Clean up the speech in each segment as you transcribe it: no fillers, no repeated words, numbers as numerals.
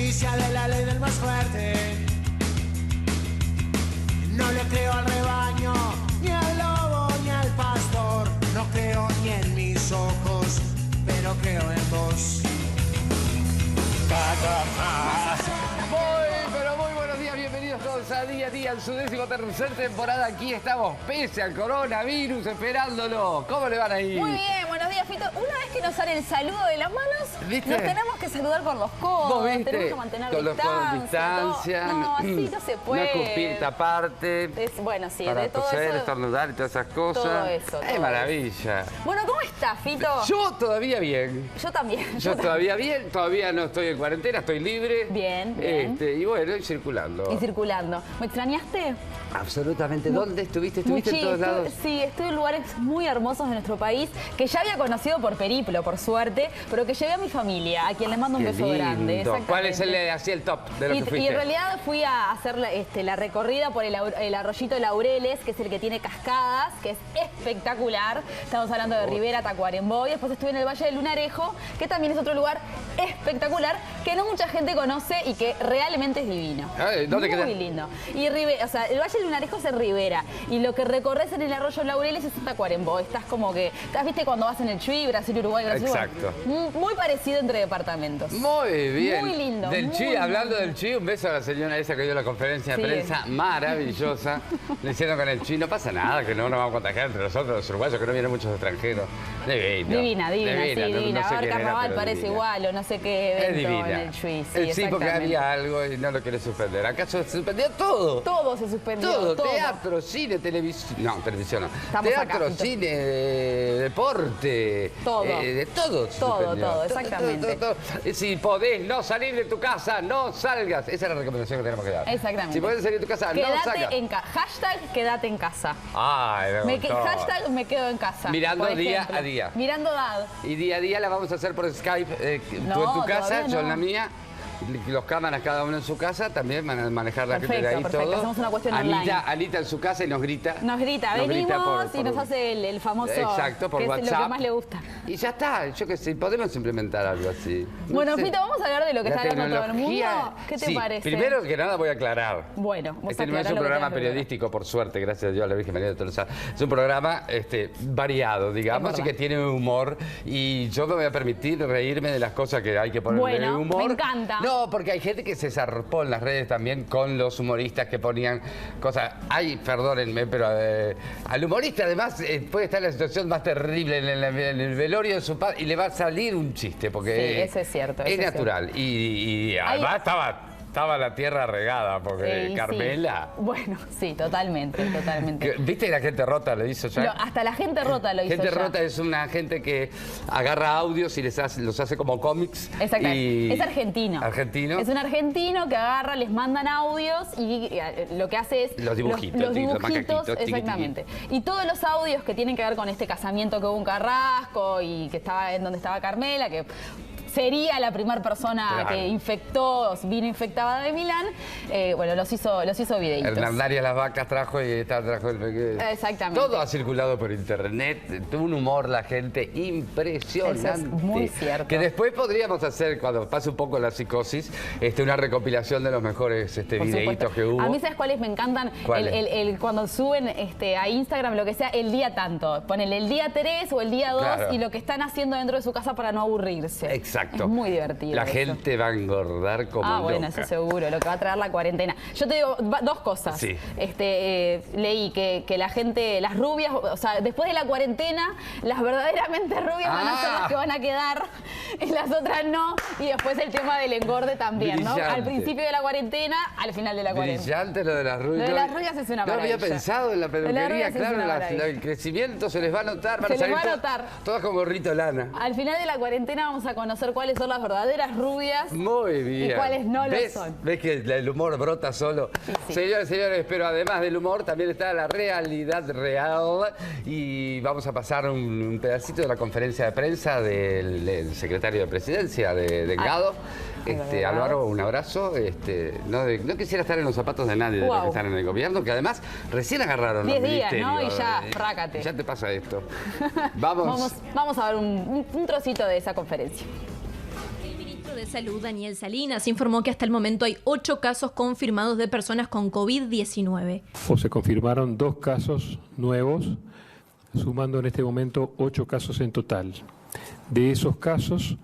justicia de la ley del más fuerte. No le creo al rebaño, ni al lobo, ni al pastor. No creo ni en mis ojos, pero creo en vos. Pero muy buenos días, bienvenidos todos a Día a Día en su 13ª temporada. Aquí estamos, pese al coronavirus, esperándolo. ¿Cómo le van ahí? Muy bien, buenos días, Fito. Una vez que nos sale el saludo de las manos, ¿viste? Nos tenemos que saludar con los codos. ¿Vos viste? Tenemos que mantener Con los codos en distancia. No, así no se puede. No escupir, taparte. Bueno, sí, para de todo toser, eso. estornudar y todas esas cosas. Todo eso. Es maravilla. Bueno, ¿cómo estás, Fito? Yo todavía bien. Yo también. Yo todavía bien, todavía no estoy en cuarentena, estoy libre. Bien, bien. Y bueno, y circulando. Y circulando. ¿Me extrañaste? Absolutamente. ¿Dónde estuviste? ¿Estuviste en todos lados? Sí, estuve en lugares muy hermosos de nuestro país que ya había conocido por periplo, por suerte, pero que llevé a mi familia, a quien le mando un Qué beso grande. lindo. ¿Cuál es así el top de lo que fuiste? Y en realidad fui a hacer la recorrida por el arroyito Laureles, que es el que tiene cascadas, que es espectacular. Estamos hablando de Rivera, Tacuarembó. Y después estuve en el Valle del Lunarejo, que también es otro lugar espectacular, que no mucha gente conoce y que realmente es divino. ¿Dónde queda? Muy lindo. Y o sea, el Valle del Lunarejo es en Rivera. Y lo que recorres en el arroyo Laureles es Tacuarembó. Estás como que, ¿viste cuando vas en el Chuy, Brasil, Uruguay, Brasil? Exacto. Muy parecido entre departamentos. Muy bien. Muy lindo. Del muy Chuy, lindo. hablando del Chuy, un beso a la señora esa que dio la conferencia de prensa maravillosa. Le hicieron con el Chuy, no pasa nada, que no nos vamos a contagiar entre nosotros, los uruguayos, que no vienen muchos extranjeros. Divina, sí, divina. No sé A ver, quién era, carnaval pero parece divina. igual, o no sé qué evento Es divina. en el Chuy. Sí, Sí, porque había algo y no lo quiere suspender. ¿Acaso se suspendió todo? Todo se suspendió. Todo, teatro, cine, televisión. No, televisión no. Estamos Teatro, acá, cine, deporte. Todo. De todo. se suspendió. Todo, exactamente. Todo. Si podés no salir de tu casa, no salgas. Esa es la recomendación que tenemos que dar. Exactamente. Si podés salir de tu casa, no salgas. Quédate en casa. Hashtag quédate en casa. Ay, Hashtag me quedo en casa. Mirando por día ejemplo. a día. Mirando DAD. Y día a día la vamos a hacer por Skype. Tú en No, tu casa, todavía yo en no. la mía. Los cámaras cada uno en su casa, también van a manejar la gente de ahí Perfecto, todo. hacemos una cuestión online. Anita en su casa y nos grita. Nos grita, venimos y nos hace el famoso. Exacto, por que WhatsApp. es lo que más le gusta. Y ya está, yo qué sé, podemos implementar algo así. No Bueno, sé. Fito, vamos a hablar de lo que La está hablando todo el mundo. tecnología- ¿Qué te Sí, parece? Primero que nada voy a aclarar. Bueno, vos Este no es aclará un lo que programa tengas que periodístico, por suerte, gracias a Dios, a la Virgen María de Tolosa. Es un programa variado, digamos, Es y verdad. que tiene humor. Y yo me voy a permitir reírme de las cosas que hay que ponerle Bueno, humor. me encanta. No, porque hay gente que se zarpó en las redes también con los humoristas que ponían cosas. Ay, perdónenme, pero al humorista además puede estar en la situación más terrible en el velorio de su padre y le va a salir un chiste, porque Sí, eso es cierto, es eso es natural. Y además estaba la tierra regada, porque Sí, Carmela. sí. Bueno, sí, totalmente. ¿Viste la gente rota lo hizo ya? Hasta la gente rota lo hizo Gente ya. rota es una gente que agarra audios y los hace como cómics. Exacto. Y... Es argentino. ¿Argentino? Es un argentino que agarra, les mandan audios y lo que hace es... Los dibujitos, Los los dibujitos, macaquitos, tiqui, exactamente. Y todos los audios que tienen que ver con este casamiento que hubo en Carrasco y que estaba en donde estaba Carmela, que sería la primera persona Claro. que vino infectada de Milán, bueno, los hizo videitos. Hernán Arias las vacas trajo y esta trajo el... Exactamente. Todo ha circulado por internet. Tuvo un humor la gente impresionante. Eso es muy cierto. Que después podríamos hacer, cuando pase un poco la psicosis, una recopilación de los mejores Por videitos supuesto. que hubo. A mí, ¿sabes cuáles me encantan? ¿Cuáles? Cuando suben a Instagram, lo que sea, el día tanto. Ponen el día 3 o el día 2 Claro. y lo que están haciendo dentro de su casa para no aburrirse. Exacto. Es muy divertido. La eso. gente va a engordar como Bueno, loca. eso seguro, lo que va a traer la cuarentena. Yo te digo dos cosas. Sí. Leí que la gente, las rubias, o sea, después de la cuarentena, las verdaderamente rubias van a ser las que van a quedar y las otras no. Y después el tema del engorde también, ¿no? Brillante. Al principio de la cuarentena, al final de la cuarentena. Brillante lo de las rubias. Lo de las rubias es una No había maravilla. pensado en la Lo de las peluquería, rubias es claro, una maravilla. el crecimiento se les va a notar. Se les salir va a notar. Todas con gorrito de lana. Al final de la cuarentena vamos a conocer cuáles son las verdaderas rubias Muy bien. y cuáles no lo ¿Ves? son. ¿Ves que el humor brota solo? Sí. Señores, señores, pero además del humor también está la realidad real y vamos a pasar un pedacito de la conferencia de prensa del secretario de Presidencia de Engado. Álvaro, un abrazo. No quisiera estar en los zapatos de nadie de los que están en el gobierno, que además recién agarraron 10 los días, ¿no? ministerios. Y ya, frácate. Ya te pasa esto. Vamos. Vamos a ver un trocito de esa conferencia. El ministro de Salud, Daniel Salinas, informó que hasta el momento hay 8 casos confirmados de personas con COVID-19. Se confirmaron 2 casos nuevos, sumando en este momento 8 casos en total. De esos casos,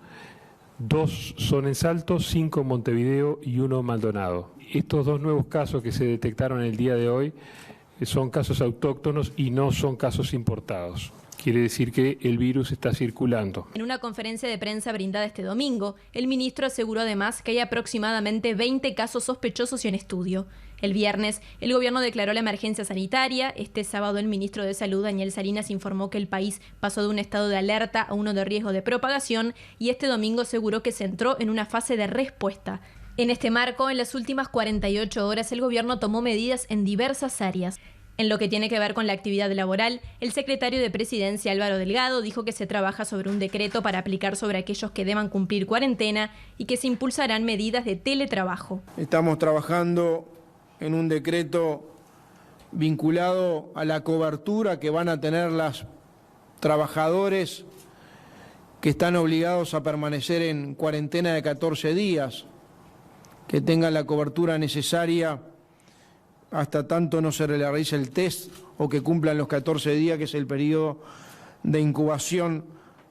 2 son en Salto, 5 en Montevideo y 1 en Maldonado. Estos 2 nuevos casos que se detectaron el día de hoy son casos autóctonos y no son casos importados. Quiere decir que el virus está circulando. En una conferencia de prensa brindada este domingo, el ministro aseguró además que hay aproximadamente 20 casos sospechosos y en estudio. El viernes, el gobierno declaró la emergencia sanitaria. Este sábado, el ministro de Salud, Daniel Salinas, informó que el país pasó de un estado de alerta a uno de riesgo de propagación y este domingo aseguró que se entró en una fase de respuesta. En este marco, en las últimas 48 horas, el gobierno tomó medidas en diversas áreas. En lo que tiene que ver con la actividad laboral, el secretario de Presidencia, Álvaro Delgado, dijo que se trabaja sobre un decreto para aplicar sobre aquellos que deban cumplir cuarentena y que se impulsarán medidas de teletrabajo. Estamos trabajando en un decreto vinculado a la cobertura que van a tener los trabajadores que están obligados a permanecer en cuarentena de 14 días, que tengan la cobertura necesaria hasta tanto no se realice el test o que cumplan los 14 días, que es el periodo de incubación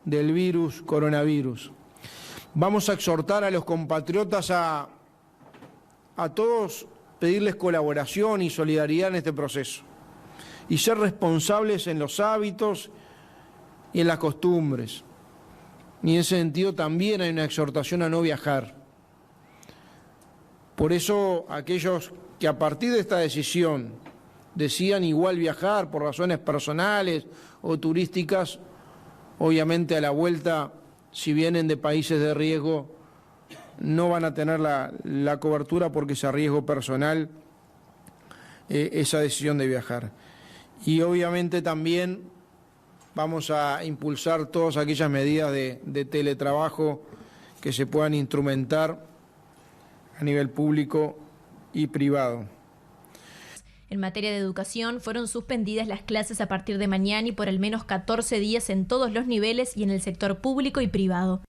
del virus coronavirus. Vamos a exhortar a los compatriotas a todos pedirles colaboración y solidaridad en este proceso y ser responsables en los hábitos y en las costumbres. Y en ese sentido también hay una exhortación a no viajar. Por eso aquellos que a partir de esta decisión decían igual viajar por razones personales o turísticas, obviamente a la vuelta, si vienen de países de riesgo, no van a tener la cobertura porque es a riesgo personal esa decisión de viajar. Y obviamente también vamos a impulsar todas aquellas medidas de teletrabajo que se puedan instrumentar a nivel público y privado. En materia de educación, fueron suspendidas las clases a partir de mañana y por al menos 14 días en todos los niveles y en el sector público y privado.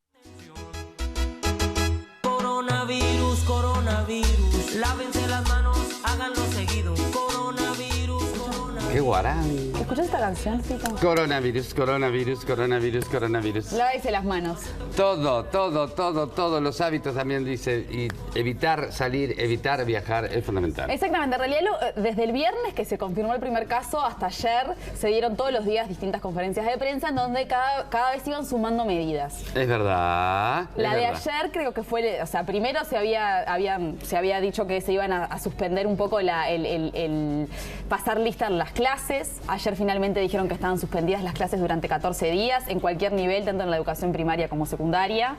Coronavirus, coronavirus, lávense las manos, háganlo seguido. Coronavirus, coronavirus. ¡Qué guarán! ¿Escuchás esta canción, Fito? Coronavirus, coronavirus, coronavirus, coronavirus. Lávese las manos. Todos los hábitos también dice, y evitar salir, evitar viajar es fundamental. Exactamente, en realidad desde el viernes que se confirmó el primer caso hasta ayer se dieron todos los días distintas conferencias de prensa en donde cada vez iban sumando medidas. Es verdad. La de ayer creo que fue, o sea, primero se había dicho que se iban a suspender un poco el pasar lista en las clases. Ayer finalmente dijeron que estaban suspendidas las clases durante 14 días en cualquier nivel, tanto en la educación primaria como secundaria.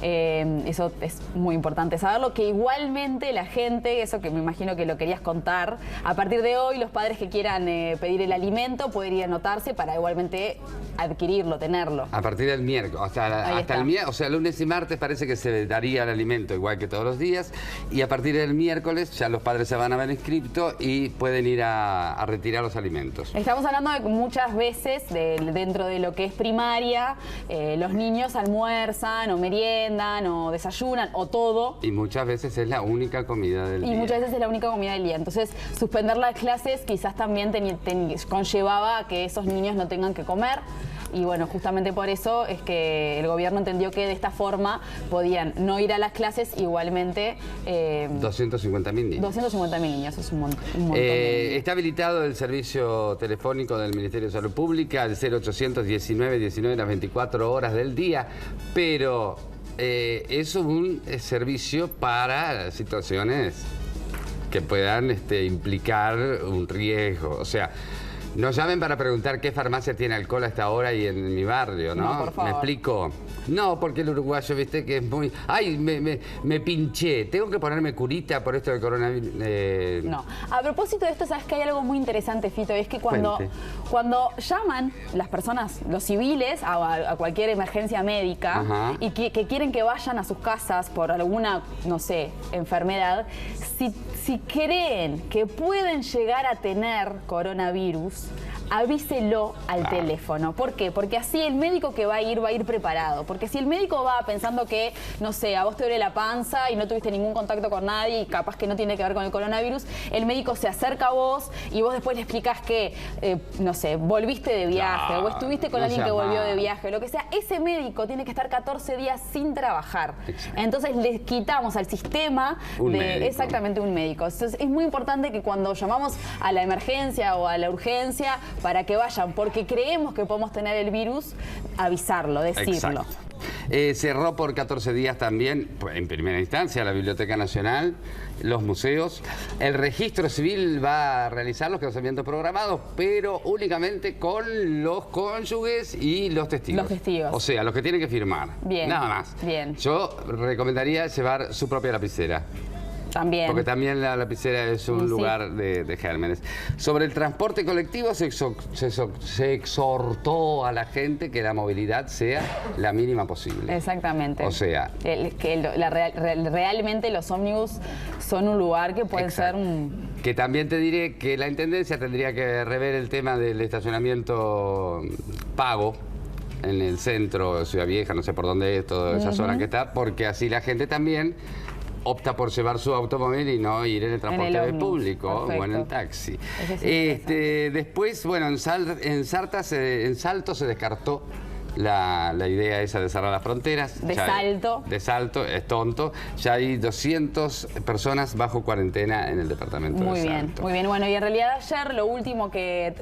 Eso es muy importante saberlo, que igualmente la gente, eso que me imagino que lo querías contar, a partir de hoy los padres que quieran pedir el alimento pueden ir a anotarse para igualmente adquirirlo, tenerlo. A partir del miércoles, hasta el miércoles, o sea, lunes y martes parece que se daría el alimento igual que todos los días, y a partir del miércoles ya los padres se van a ver inscriptos y pueden ir a retirar los alimentos. Estamos hablando de que muchas veces dentro de lo que es primaria, los niños almuerzan o meriendan o desayunan o todo. Y muchas veces es la única comida del día. Y muchas veces es la única comida del día. Entonces, suspender las clases quizás también conllevaba a que esos niños no tengan que comer. Y bueno, justamente por eso es que el gobierno entendió que de esta forma podían no ir a las clases igualmente. 250.000 niños. 250.000 niños, es un montón de niños. Está habilitado el servicio telefónico del Ministerio de Salud Pública, el 0800 19 19 las 24 horas del día, pero es un servicio para situaciones que puedan implicar un riesgo. O sea, nos llamen para preguntar qué farmacia tiene alcohol a esta hora y en mi barrio, ¿no? No, por favor. ¿Me explico? No, porque el uruguayo, viste, que es muy... ¡Ay, me pinché! ¿Tengo que ponerme curita por esto del coronavirus? No. A propósito de esto, sabes que hay algo muy interesante, Fito, y es que cuando llaman las personas, los civiles, a cualquier emergencia médica, Ajá. y que quieren que vayan a sus casas por alguna, no sé, enfermedad, si creen que pueden llegar a tener coronavirus, avíselo al teléfono. ¿Por qué? Porque así el médico que va a ir preparado. Porque si el médico va pensando que, no sé, a vos te duele la panza y no tuviste ningún contacto con nadie y capaz que no tiene que ver con el coronavirus, el médico se acerca a vos y vos después le explicás que, no sé, volviste de viaje o estuviste con alguien que volvió de viaje, lo que sea. Ese médico tiene que estar 14 días sin trabajar. Exacto. Entonces le quitamos al sistema exactamente un médico. Entonces es muy importante que cuando llamamos a la emergencia o a la urgencia para que vayan, porque creemos que podemos tener el virus, avisarlo, decirlo. Exacto. Cerró por 14 días también, en primera instancia, la Biblioteca Nacional, los museos. El registro civil va a realizar los casamientos programados, pero únicamente con los cónyuges y los testigos. Los testigos. O sea, los que tienen que firmar. Bien. Nada más. Bien. Yo recomendaría llevar su propia lapicera. También. Porque también la lapicera es un lugar de gérmenes. Sobre el transporte colectivo se exhortó a la gente que la movilidad sea la mínima posible. Exactamente. O sea... realmente los ómnibus son un lugar que pueden ser un... Que también te diré que la Intendencia tendría que rever el tema del estacionamiento pago en el centro de Ciudad Vieja, no sé por dónde es, toda esa zona que está, porque así la gente también opta por llevar su automóvil y no ir en el transporte público. Perfecto. O en el taxi. Sí, después, bueno, en Salto se descartó la idea esa de cerrar las fronteras. De Salto. De Salto, es tonto. Ya hay 200 personas bajo cuarentena en el departamento de Salto. Muy bien. Bueno, y en realidad ayer lo último que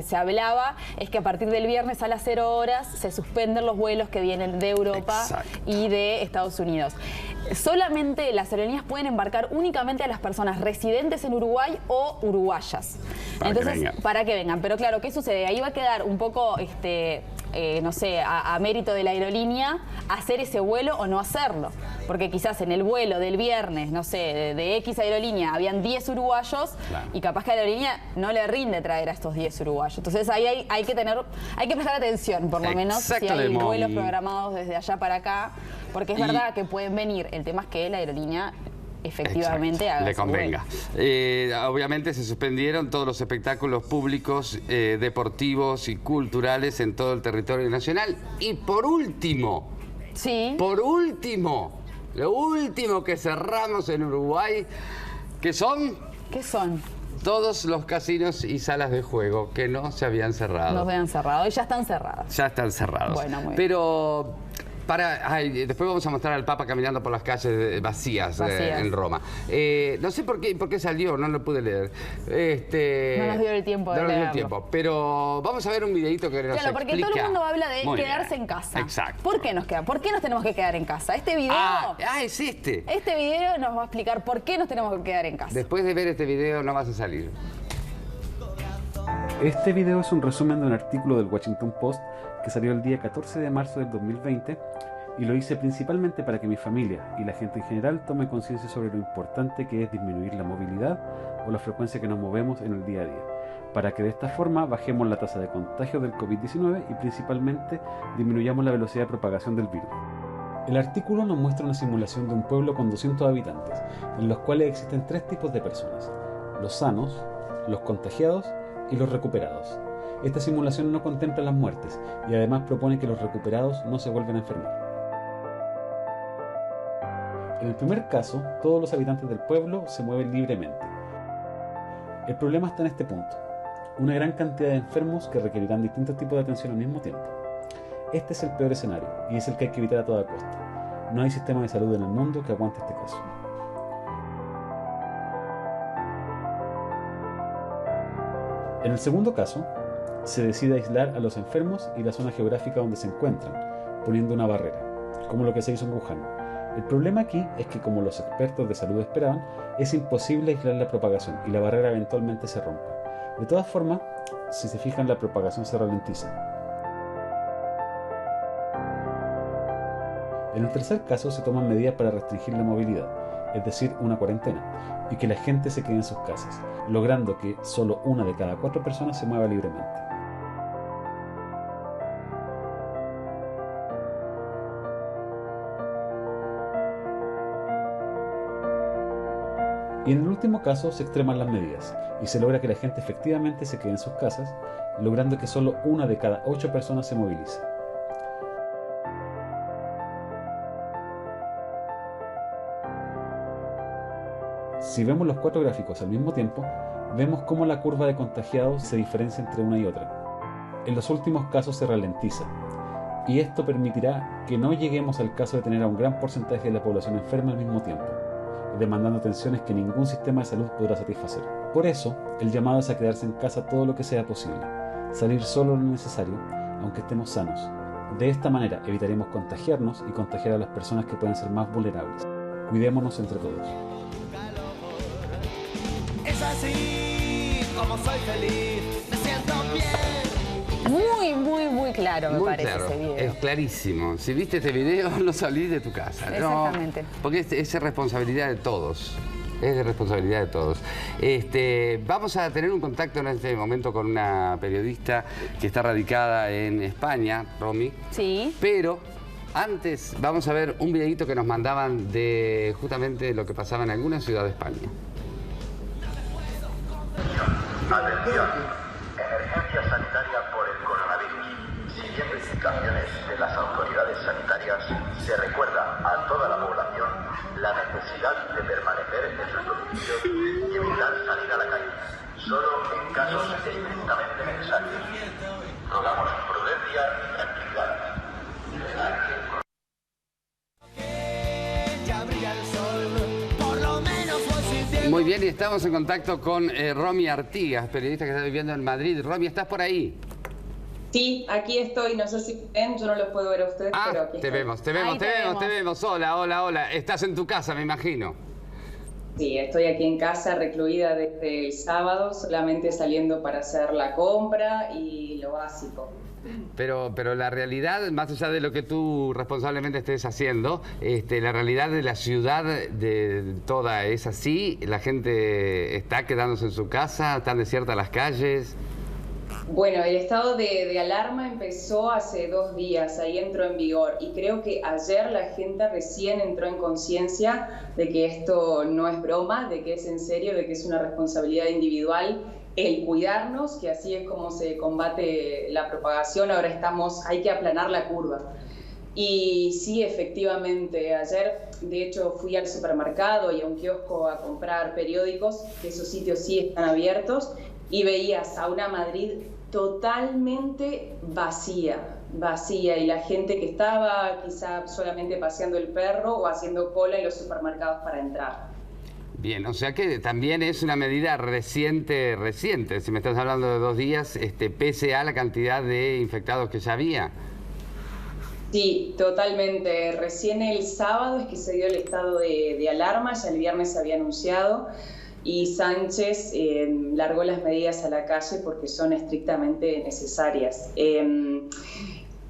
se hablaba es que a partir del viernes a las 0 horas se suspenden los vuelos que vienen de Europa y de Estados Unidos. Solamente las aerolíneas pueden embarcar únicamente a las personas residentes en Uruguay o uruguayas. Para que vengan. Pero claro, ¿qué sucede? Ahí va a quedar un poco, no sé, a mérito de la aerolínea hacer ese vuelo o no hacerlo. Porque quizás en el vuelo del viernes, no sé, de X aerolínea habían 10 uruguayos y capaz que a la aerolínea no le rinde traer a estos 10 uruguayos. Entonces ahí hay que prestar atención, por lo menos, si hay vuelos programados desde allá para acá. Porque es verdad que pueden venir. El tema es que la aerolínea efectivamente haga le convenga. Obviamente se suspendieron todos los espectáculos públicos, deportivos y culturales en todo el territorio nacional. Y por último, lo último que cerramos en Uruguay, ¿qué son? ¿Qué son? Todos los casinos y salas de juego que no se habían cerrado. No se habían cerrado y ya están cerradas. Ya están cerrados. Bueno, muy bien. Pero... después vamos a mostrar al Papa caminando por las calles vacías. En Roma. No sé por qué salió, no lo pude leer. No nos dio el tiempo de leerlo. Pero vamos a ver un videito que nos explica. Claro, porque todo el mundo habla de quedarse en casa. Exacto. ¿Por qué ¿Por qué nos tenemos que quedar en casa? Este video... es este. Este video nos va a explicar por qué nos tenemos que quedar en casa. Después de ver este video no vas a salir. Este video es un resumen de un artículo del Washington Post que salió el día 14 de marzo del 2020 y lo hice principalmente para que mi familia y la gente en general tome conciencia sobre lo importante que es disminuir la movilidad o la frecuencia que nos movemos en el día a día, para que de esta forma bajemos la tasa de contagio del COVID-19 y principalmente disminuyamos la velocidad de propagación del virus. El artículo nos muestra una simulación de un pueblo con 200 habitantes, en los cuales existen 3 tipos de personas: los sanos, los contagiados y los recuperados. Esta simulación no contempla las muertes y además propone que los recuperados no se vuelvan a enfermar. En el primer caso, todos los habitantes del pueblo se mueven libremente. El problema está en este punto: una gran cantidad de enfermos que requerirán distintos tipos de atención al mismo tiempo. Este es el peor escenario y es el que hay que evitar a toda costa. No hay sistema de salud en el mundo que aguante este caso. En el segundo caso, se decide aislar a los enfermos y la zona geográfica donde se encuentran, poniendo una barrera, como lo que se hizo en Wuhan. El problema aquí es que, como los expertos de salud esperaban, es imposible aislar la propagación y la barrera eventualmente se rompe. De todas formas, si se fijan, la propagación se ralentiza. En el tercer caso se toman medidas para restringir la movilidad, es decir, una cuarentena, y que la gente se quede en sus casas, logrando que solo 1 de cada 4 personas se mueva libremente. Y en el último caso se extreman las medidas y se logra que la gente efectivamente se quede en sus casas, logrando que solo 1 de cada 8 personas se movilice. Si vemos los 4 gráficos al mismo tiempo, vemos cómo la curva de contagiados se diferencia entre una y otra. En los últimos casos se ralentiza, y esto permitirá que no lleguemos al caso de tener a un gran porcentaje de la población enferma al mismo tiempo, demandando atenciones que ningún sistema de salud podrá satisfacer. Por eso, el llamado es a quedarse en casa todo lo que sea posible, salir solo lo necesario, aunque estemos sanos. De esta manera evitaremos contagiarnos y contagiar a las personas que pueden ser más vulnerables. Cuidémonos entre todos. Es así como soy feliz, me siento bien. Muy, muy, muy claro me Muy parece claro, ese video. es clarísimo. Si viste este video, no salís de tu casa. Exactamente. No, porque es responsabilidad de todos. Es de responsabilidad de todos. Vamos a tener un contacto en este momento con una periodista que está radicada en España, Romy. Sí. Pero antes vamos a ver un videito que nos mandaban de justamente lo que pasaba en alguna ciudad de España. Atención, emergencia sanitaria por el coronavirus. Siguiendo indicaciones de las autoridades sanitarias, se recuerda a toda la población la necesidad de permanecer en sus domicilios y evitar salir a la calle, solo en casos estrictamente necesarios. Rogamos prudencia y tranquilidad. Muy bien, y estamos en contacto con Romy Artigas, periodista que está viviendo en Madrid. Romy, ¿estás por ahí? Sí, aquí estoy, no sé si ven, yo no los puedo ver a ustedes, pero aquí te estoy. vemos, te vemos. Hola. Estás en tu casa, me imagino. Sí, estoy aquí en casa, recluida desde el sábado, solamente saliendo para hacer la compra y lo básico. Pero la realidad, más allá de lo que tú responsablemente estés haciendo, la realidad de la ciudad de toda es así. La gente está quedándose en su casa, están desiertas las calles. Bueno, el estado de alarma empezó hace 2 días, ahí entró en vigor y creo que ayer la gente recién entró en conciencia de que esto no es broma, de que es en serio, de que es una responsabilidad individual el cuidarnos, que así es como se combate la propagación. Ahora hay que aplanar la curva. Y sí, efectivamente, ayer de hecho fui al supermercado y a un kiosco a comprar periódicos, que esos sitios sí están abiertos, y veías a una Madrid totalmente vacía, y la gente que estaba quizá solamente paseando el perro o haciendo cola en los supermercados para entrar. Bien, o sea que también es una medida reciente. Si me estás hablando de 2 días, pese a la cantidad de infectados que ya había. Sí, totalmente. Recién el sábado es que se dio el estado de alarma, ya el viernes se había anunciado, y Sánchez largó las medidas a la calle porque son estrictamente necesarias.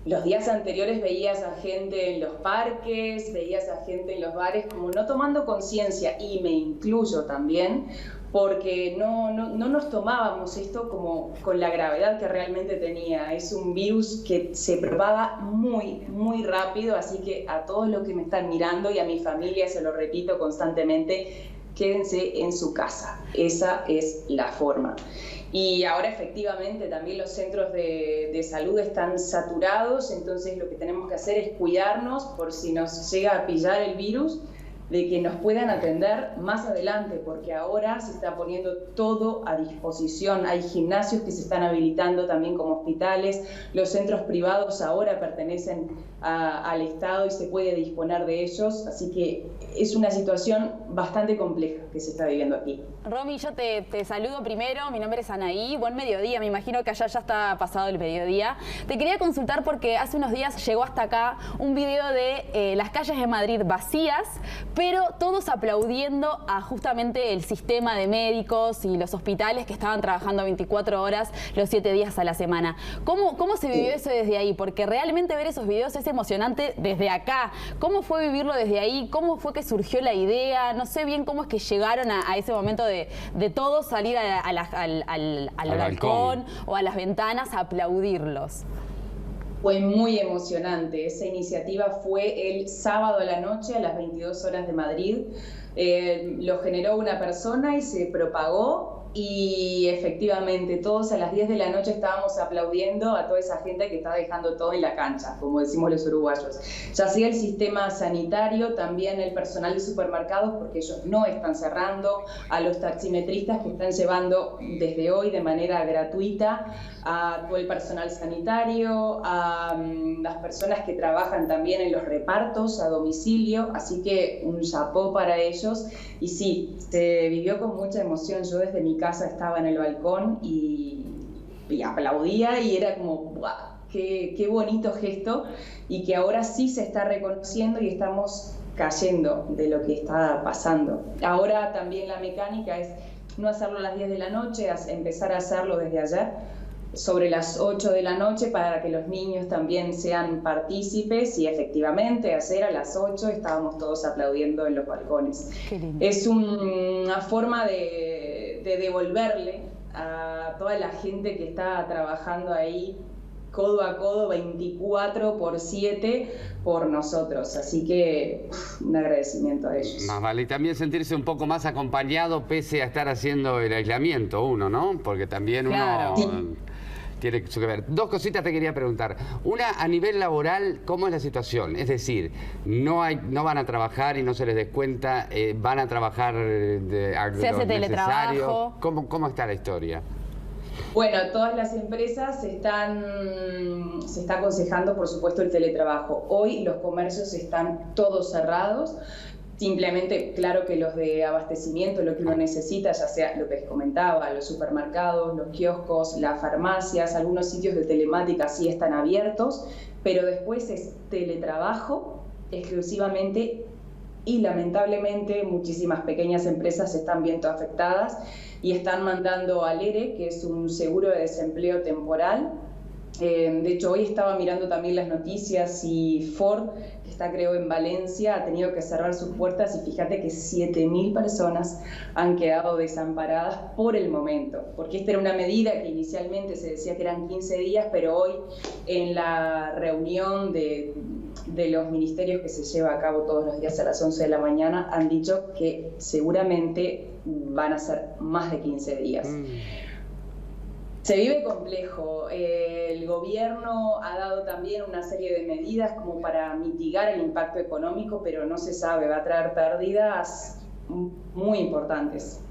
Los días anteriores veías a gente en los parques, veías a gente en los bares como no tomando conciencia, y me incluyo también, porque no nos tomábamos esto como con la gravedad que realmente tenía. Es un virus que se propaga muy, muy rápido, así que a todos los que me están mirando y a mi familia se lo repito constantemente: quédense en su casa, esa es la forma. Y ahora efectivamente también los centros de salud están saturados, entonces lo que tenemos que hacer es cuidarnos por si nos llega a pillar el virus, de que nos puedan atender más adelante, porque ahora se está poniendo todo a disposición. Hay gimnasios que se están habilitando también como hospitales, los centros privados ahora pertenecen al Estado y se puede disponer de ellos, así que es una situación bastante compleja que se está viviendo aquí. Romy, yo te saludo primero, mi nombre es Anaí, buen mediodía, me imagino que allá ya está pasado el mediodía. Te quería consultar porque hace unos días llegó hasta acá un video de las calles de Madrid vacías, pero todos aplaudiendo a justamente el sistema de médicos y los hospitales que estaban trabajando 24 horas los 7 días a la semana. ¿Cómo se vivió eso desde ahí? Porque realmente ver esos videos es emocionante desde acá. ¿Cómo fue vivirlo desde ahí? ¿Cómo fue que surgió la idea? No sé bien cómo es que llegaron a ese momento de todos salir al balcón o a las ventanas a aplaudirlos. Fue muy emocionante. Esa iniciativa fue el sábado a la noche a las 22 horas de Madrid. Lo generó una persona y se propagó. Y efectivamente, todos a las 10 de la noche estábamos aplaudiendo a toda esa gente que está dejando todo en la cancha, como decimos los uruguayos. Ya sea el sistema sanitario, también el personal de supermercados, porque ellos no están cerrando, a los taximetristas que están llevando desde hoy de manera gratuita, a todo el personal sanitario, a las personas que trabajan también en los repartos a domicilio, así que un chapó para ellos. Y sí, se vivió con mucha emoción. Yo desde mi casa estaba en el balcón y aplaudía y era como, ¡guau! Qué bonito gesto, y que ahora sí se está reconociendo y estamos cayendo de lo que está pasando. Ahora también la mecánica es no hacerlo a las 10 de la noche, empezar a hacerlo desde ayer, sobre las 8 de la noche, para que los niños también sean partícipes, y efectivamente ayer a las 8 estábamos todos aplaudiendo en los balcones. Es una forma de devolverle a toda la gente que está trabajando ahí codo a codo 24/7 por nosotros, así que un agradecimiento a ellos. Más vale, y también sentirse un poco más acompañado pese a estar haciendo el aislamiento uno, ¿no? Porque también uno tiene que ver. Dos cositas te quería preguntar. Una, a nivel laboral, ¿cómo es la situación? Es decir, no van a trabajar y no se les descuenta, van a trabajar se hace teletrabajo. ¿Cómo está la historia? Bueno, todas las empresas se está aconsejando, por supuesto, el teletrabajo. Hoy los comercios están todos cerrados. Simplemente, claro que los de abastecimiento, lo que uno necesita, ya sea lo que les comentaba, los supermercados, los kioscos, las farmacias, algunos sitios de telemática sí están abiertos, pero después es teletrabajo exclusivamente, y lamentablemente muchísimas pequeñas empresas se están viendo afectadas y están mandando al ERE, que es un seguro de desempleo temporal. De hecho, hoy estaba mirando también las noticias y Ford, que está creo en Valencia, ha tenido que cerrar sus puertas, y fíjate que 7.000 personas han quedado desamparadas por el momento, porque esta era una medida que inicialmente se decía que eran 15 días, pero hoy en la reunión de los ministerios que se lleva a cabo todos los días a las 11 de la mañana han dicho que seguramente van a ser más de 15 días. Se vive complejo. El gobierno ha dado también una serie de medidas como para mitigar el impacto económico, pero no se sabe, va a traer pérdidas muy importantes.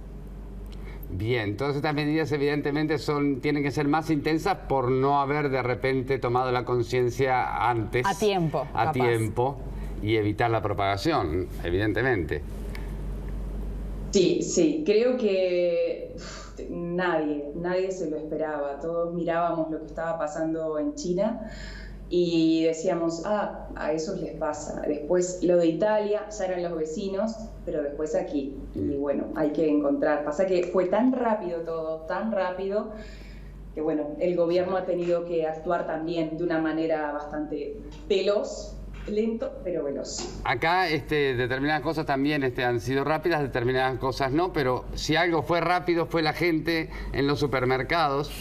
Bien, todas estas medidas evidentemente tienen que ser más intensas por no haber de repente tomado la conciencia antes. A tiempo. Y evitar la propagación, evidentemente. Sí, creo que nadie se lo esperaba. Todos mirábamos lo que estaba pasando en China y decíamos, a esos les pasa. Después lo de Italia, ya eran los vecinos, pero después aquí. Y bueno, hay que encontrar. Pasa que fue tan rápido todo, tan rápido, que bueno, el gobierno ha tenido que actuar también de una manera bastante veloz. Lento, pero veloz. Acá determinadas cosas también han sido rápidas, determinadas cosas no, pero si algo fue rápido fue la gente en los supermercados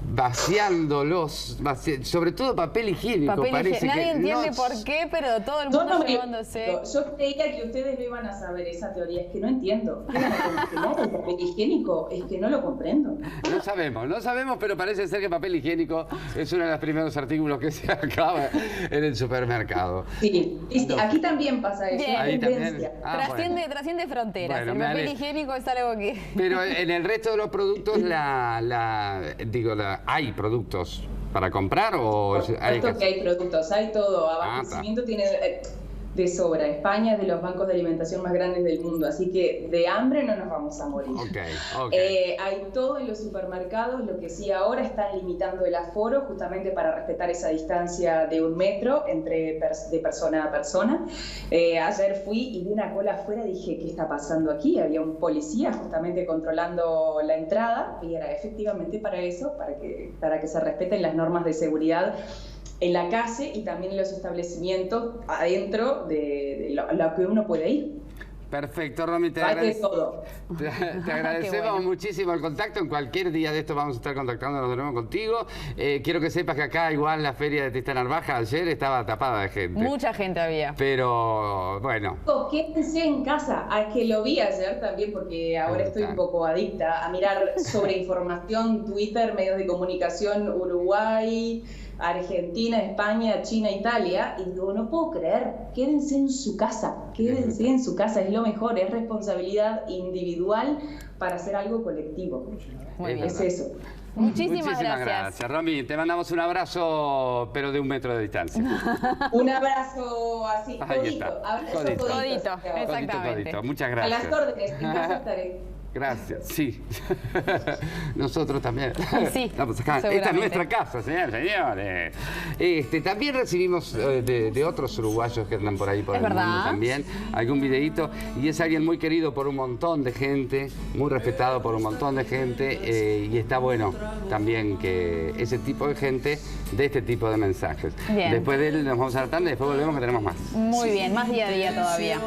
vaciándolos, sobre todo papel higiénico. Nadie entiende por qué, pero todo el mundo llevándose. Yo creía que ustedes no iban a saber esa teoría, es que no entiendo. ¿Qué van a congelar el papel higiénico? Es que no lo comprendo. No sabemos, pero parece ser que papel higiénico es uno de los primeros artículos que se acaba en el supermercado. Sí, aquí también pasa eso. Bien. Ahí también. Trasciende fronteras. Bueno, el papel higiénico es algo que... Pero en el resto de los productos, ¿hay productos para comprar o...? Por supuesto que hay productos, hay todo. Abastecimiento tiene de sobra. España es de los bancos de alimentación más grandes del mundo, así que de hambre no nos vamos a morir. Hay todo en los supermercados. Lo que sí ahora están limitando el aforo justamente para respetar esa distancia de 1 metro de persona a persona. Ayer fui y vi una cola afuera y dije, ¿qué está pasando aquí? Había un policía justamente controlando la entrada y era efectivamente para eso, para que se respeten las normas de seguridad en la calle y también en los establecimientos adentro de lo que uno puede ir. Perfecto, Romy, te agradecemos muchísimo el contacto. En cualquier día de esto vamos a estar contactándonos de nuevo contigo. Quiero que sepas que acá igual la feria de Tristán Narvaja ayer estaba tapada de gente. Mucha gente había. Pero bueno. Quédense en casa, a que lo vi ayer también porque ahora estoy un poco adicta a mirar sobre información, Twitter, medios de comunicación, Uruguay, Argentina, España, China, Italia, y digo, no puedo creer, quédense en su casa, es lo mejor, es responsabilidad individual para hacer algo colectivo. Muy bien. Es eso. Muchísimas gracias. Romy, te mandamos un abrazo, pero de 1 metro de distancia. Un abrazo así, codito. Abrazo Codito, exactamente. Codito. Muchas gracias. A las órdenes, en casa estaré. Gracias, sí. Nosotros también. Sí, estamos acá. Esta es nuestra casa, señores. También recibimos de otros uruguayos que andan por ahí por el mundo también algún videíto, y es alguien muy querido por un montón de gente, muy respetado por un montón de gente, y está bueno también que ese tipo de gente dé este tipo de mensajes. Bien. Después de él nos vamos a la tanda y después volvemos que tenemos más. Muy bien, más día a día todavía.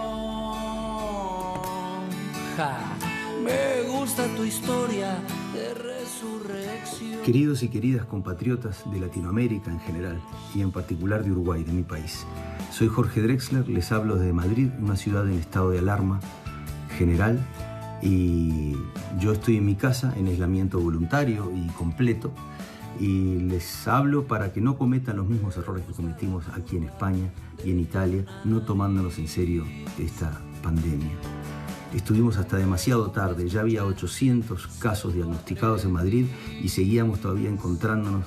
Me gusta tu historia de resurrección. Queridos y queridas compatriotas de Latinoamérica en general, y en particular de Uruguay, de mi país. Soy Jorge Drexler, les hablo desde Madrid, una ciudad en estado de alarma general, y yo estoy en mi casa en aislamiento voluntario y completo, y les hablo para que no cometan los mismos errores que cometimos aquí en España y en Italia, no tomándonos en serio esta pandemia. Estuvimos hasta demasiado tarde, ya había 800 casos diagnosticados en Madrid y seguíamos todavía encontrándonos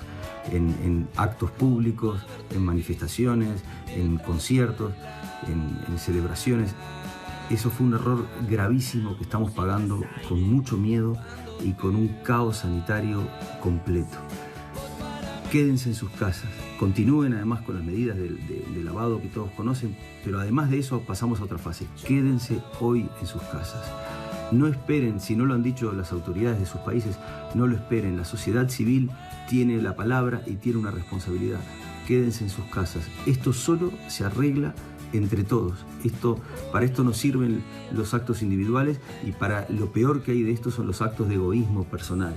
en actos públicos, en manifestaciones, en conciertos, en celebraciones. Eso fue un error gravísimo que estamos pagando con mucho miedo y con un caos sanitario completo. Quédense en sus casas, continúen además con las medidas de lavado que todos conocen, pero además de eso pasamos a otra fase. Quédense hoy en sus casas. No esperen, si no lo han dicho las autoridades de sus países, no lo esperen. La sociedad civil tiene la palabra y tiene una responsabilidad. Quédense en sus casas. Esto solo se arregla entre todos. Para esto nos sirven los actos individuales, y para lo peor que hay de esto son los actos de egoísmo personal.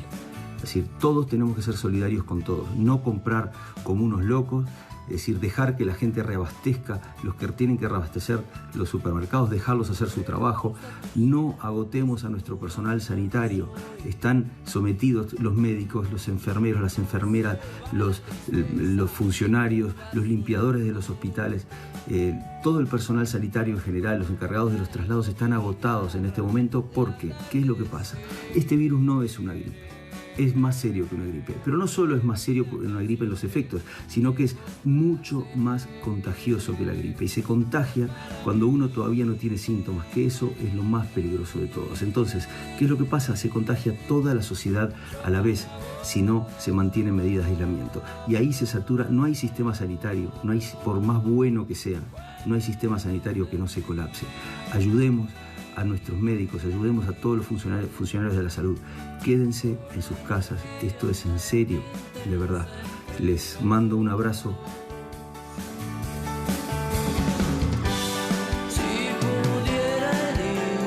Es decir, todos tenemos que ser solidarios con todos, no comprar como unos locos, es decir, dejar que la gente reabastezca, los que tienen que reabastecer los supermercados, dejarlos hacer su trabajo. No agotemos a nuestro personal sanitario. Están sometidos los médicos, los enfermeros, las enfermeras, los funcionarios, los limpiadores de los hospitales. Todo el personal sanitario en general, los encargados de los traslados, están agotados en este momento. ¿Por qué? ¿Qué es lo que pasa? Este virus no es una gripe. Es más serio que una gripe, pero no solo es más serio que una gripe en los efectos, sino que es mucho más contagioso que la gripe, y se contagia cuando uno todavía no tiene síntomas, que eso es lo más peligroso de todos. Entonces, ¿qué es lo que pasa? Se contagia toda la sociedad a la vez si no se mantienen medidas de aislamiento, y ahí se satura. No hay sistema sanitario, no hay, por más bueno que sea, no hay sistema sanitario que no se colapse. Ayudemos a nuestros médicos, ayudemos a todos los funcionarios de la salud. Quédense en sus casas, esto es en serio, de verdad. Les mando un abrazo